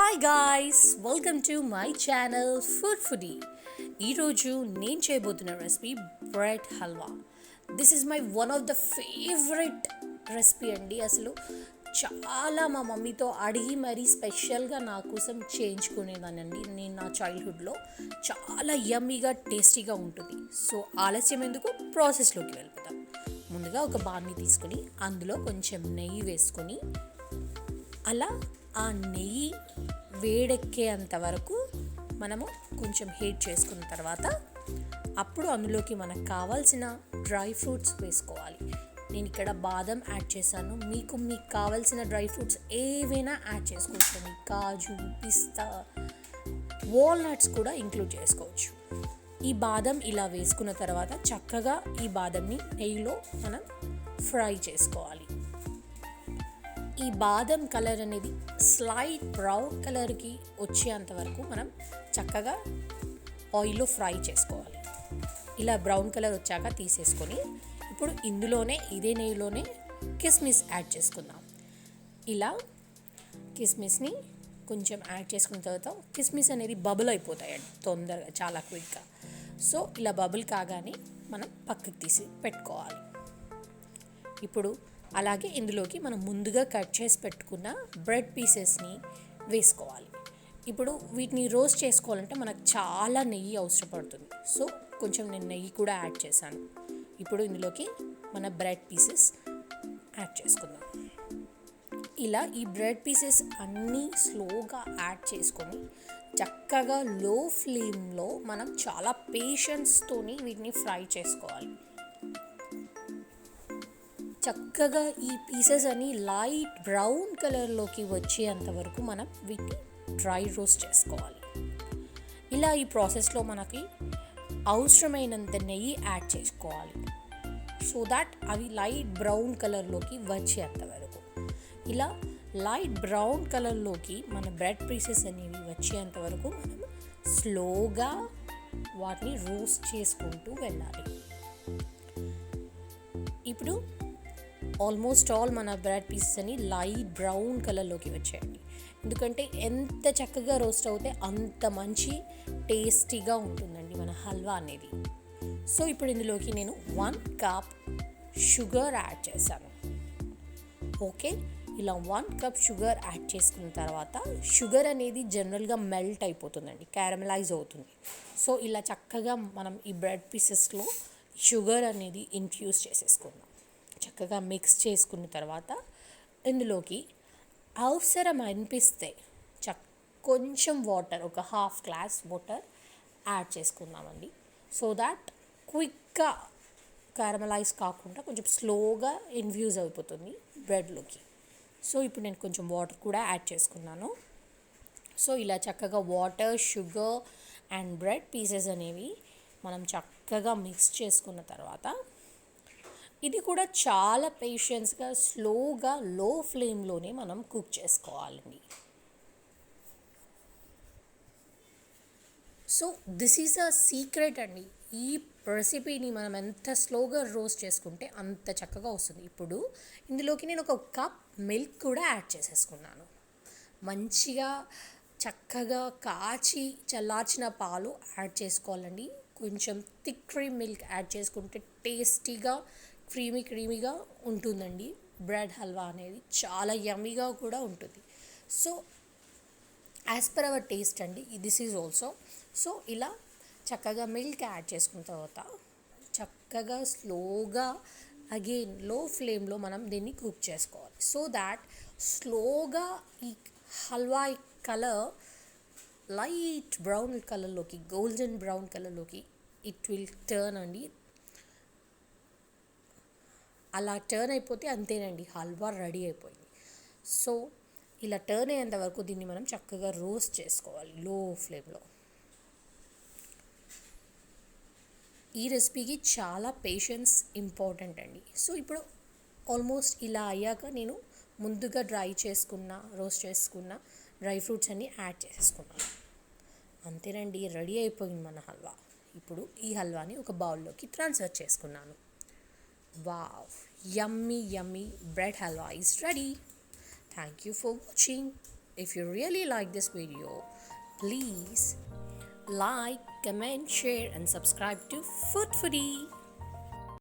Hi guys, welcome to my channel food foodie. ఈరోజు నేను చేయబోతున్న recipe bread halwa. This is my one of the favourite recipe అండి. అసలు చాలా మా మమ్మీతో అడిగి మరీ స్పెషల్గా నా కోసం చేయించుకునేదానండి. నేను నా చైల్డ్హుడ్లో చాలా యమ్మీగా టేస్టీగా ఉంటుంది. సో ఆలస్యం ఎందుకు, ప్రాసెస్లోకి వెళ్ళిపోతాం. ముందుగా ఒక బాణీ తీసుకొని అందులో కొంచెం నెయ్యి వేసుకొని అలా ఆ నెయ్యి వేడెక్కేంత వరకు మనము కొంచెం హీట్ చేసుకున్న తర్వాత అప్పుడు అందులోకి మనకు కావాల్సిన డ్రై ఫ్రూట్స్ వేసుకోవాలి. నేను ఇక్కడ బాదం యాడ్ చేశాను. మీకు కావాల్సిన డ్రై ఫ్రూట్స్ ఏవైనా యాడ్ చేసుకోవచ్చు. కాజు, పిస్తా, వాల్నట్స్ కూడా ఇంక్లూడ్ చేసుకోవచ్చు. ఈ బాదం ఇలా వేసుకున్న తర్వాత చక్కగా ఈ బాదంని నెయ్యిలో మనం ఫ్రై చేసుకోవాలి. ఈ బాదం కలర్ అనేది స్లైట్ బ్రౌన్ కలర్కి వచ్చేంత వరకు మనం చక్కగా ఆయిల్లో ఫ్రై చేసుకోవాలి. ఇలా బ్రౌన్ కలర్ వచ్చాక తీసేసుకొని ఇప్పుడు ఇందులోనే ఇదే నెయ్యిలోనే కిస్మిస్ యాడ్ చేసుకుందాం. ఇలా కిస్మిస్ని కొంచెం యాడ్ చేసుకున్న తర్వాత కిస్మిస్ అనేది బబుల్ అయిపోతాయండి తొందరగా, చాలా క్విక్గా. సో ఇలా బబుల్ కాగానే మనం పక్కకి తీసి పెట్టుకోవాలి. ఇప్పుడు అలాగే ఇందులోకి మనం ముందుగా కట్ చేసి పెట్టుకున్న బ్రెడ్ పీసెస్ని వేసుకోవాలి. ఇప్పుడు వీటిని రోస్ట్ చేసుకోవాలంటే మనకు చాలా నెయ్యి అవసరపడుతుంది. సో కొంచెం నేను నెయ్యి కూడా యాడ్ చేశాను. ఇప్పుడు ఇందులోకి మన బ్రెడ్ పీసెస్ యాడ్ చేసుకుందాం. ఇలా ఈ బ్రెడ్ పీసెస్ అన్నీ స్లోగా యాడ్ చేసుకొని చక్కగా లో ఫ్లేమ్లో మనం చాలా పేషెన్స్తోని వీటిని ఫ్రై చేసుకోవాలి. చక్కగా ఈ పీసెస్ అన్ని లైట్ బ్రౌన్ కలర్లోకి వచ్చేంత వరకు మనం వీటిని డ్రై రోస్ట్ చేసుకోవాలి. ఇలా ఈ ప్రాసెస్లో మనకి అవసరమైనంత నెయ్యి యాడ్ చేసుకోవాలి. సో దాట్ అవి లైట్ బ్రౌన్ కలర్లోకి వచ్చేంత వరకు. ఇలా లైట్ బ్రౌన్ కలర్లోకి మన బ్రెడ్ పీసెస్ అనేవి వచ్చేంత వరకు మనం స్లోగా వాటిని రోస్ట్ చేసుకుంటూ వెళ్ళాలి. ఇప్పుడు ఆల్మోస్ట్ ఆల్ మన బ్రెడ్ పీసెస్ అని లైట్ బ్రౌన్ కలర్లోకి వచ్చాయండి. ఎందుకంటే ఎంత చక్కగా రోస్ట్ అవుతే అంత మంచి టేస్టీగా ఉంటుందండి మన హల్వా అనేది. సో ఇప్పుడు ఇందులోకి నేను 1 కప్ షుగర్ యాడ్ చేశాను. ఓకే, ఇలా 1 కప్ షుగర్ యాడ్ చేసుకున్న తర్వాత షుగర్ అనేది జనరల్గా మెల్ట్ అయిపోతుందండి, క్యారమలైజ్ అవుతుంది. సో ఇలా చక్కగా మనం ఈ బ్రెడ్ పీసెస్లో షుగర్ అనేది ఇన్ఫ్యూజ్ చేసేసుకుందాం. చక్కగా మిక్స్ చేసుకున్న తర్వాత ఇందులోకి అవసరం అనిపిస్తే కొంచెం వాటర్, ఒక హాఫ్ గ్లాస్ వాటర్ యాడ్ చేసుకుందామండి. సో దాట్ క్విక్గా క్యారమలైజ్ కాకుండా కొంచెం స్లోగా ఇన్ఫ్యూజ్ అయిపోతుంది బ్రెడ్లోకి. సో ఇప్పుడు నేను కొంచెం వాటర్ కూడా యాడ్ చేసుకున్నాను. సో ఇలా చక్కగా water, sugar and bread pieces అనేవి మనం చక్కగా మిక్స్ చేసుకున్న తర్వాత ఇది కూడా చాలా పేషెన్స్గా స్లోగా లో ఫ్లేమ్లోనే మనం కుక్ చేసుకోవాలండి. So this is a secret అండి. ఈ రెసిపీని మనం ఎంత స్లోగా రోస్ట్ చేసుకుంటే అంత చక్కగా వస్తుంది. ఇప్పుడు ఇందులోకి నేను ఒక కప్ మిల్క్ కూడా యాడ్ చేసేసుకున్నాను. మంచిగా చక్కగా కాచి చల్లార్చిన పాలు యాడ్ చేసుకోవాలండి. కొంచెం థిక్ క్రీమ్ మిల్క్ యాడ్ చేసుకుంటే టేస్టీగా క్రీమీగా ఉంటుందండి. బ్రెడ్ హల్వా అనేది చాలా యమ్మీగా కూడా ఉంటుంది. So as per our taste అండి, దిస్ ఈజ్ ఆల్సో. సో ఇలా చక్కగా మిల్క్ యాడ్ చేసుకున్న తర్వాత చక్కగా స్లోగా అగైన్ లో ఫ్లేమ్లో మనం దీన్ని కుక్ చేసుకోవాలి. సో దాట్ స్లోగా ఈ హల్వా కలర్ లైట్ బ్రౌన్ కలర్లోకి, గోల్డెన్ బ్రౌన్ కలర్లోకి ఇట్ విల్ టర్న్ అండి. అలా టర్న్ అయిపోతే అంతేనండి, హల్వా రెడీ అయిపోయింది. సో ఇలా టర్న్ అయ్యేంత వరకు దీన్ని మనం చక్కగా రోస్ట్ చేసుకోవాలి లో ఫ్లేమ్లో. ఈ రెసిపీకి చాలా పేషెన్స్ ఇంపార్టెంట్ అండి. సో ఇప్పుడు ఆల్మోస్ట్ ఇలా అయ్యాక నేను ముందుగా రోస్ట్ చేసుకున్న డ్రై ఫ్రూట్స్ అన్నీ యాడ్ చేసేసుకున్నాను. అంతేనండి, రెడీ అయిపోయింది మన హల్వా. ఇప్పుడు ఈ హల్వాని ఒక బౌల్లోకి ట్రాన్స్ఫర్ చేసుకున్నాను. Wow, yummy bread halwa is ready. Thank you for watching. If you really like this video, please like, comment, share, and subscribe to Food Foodie.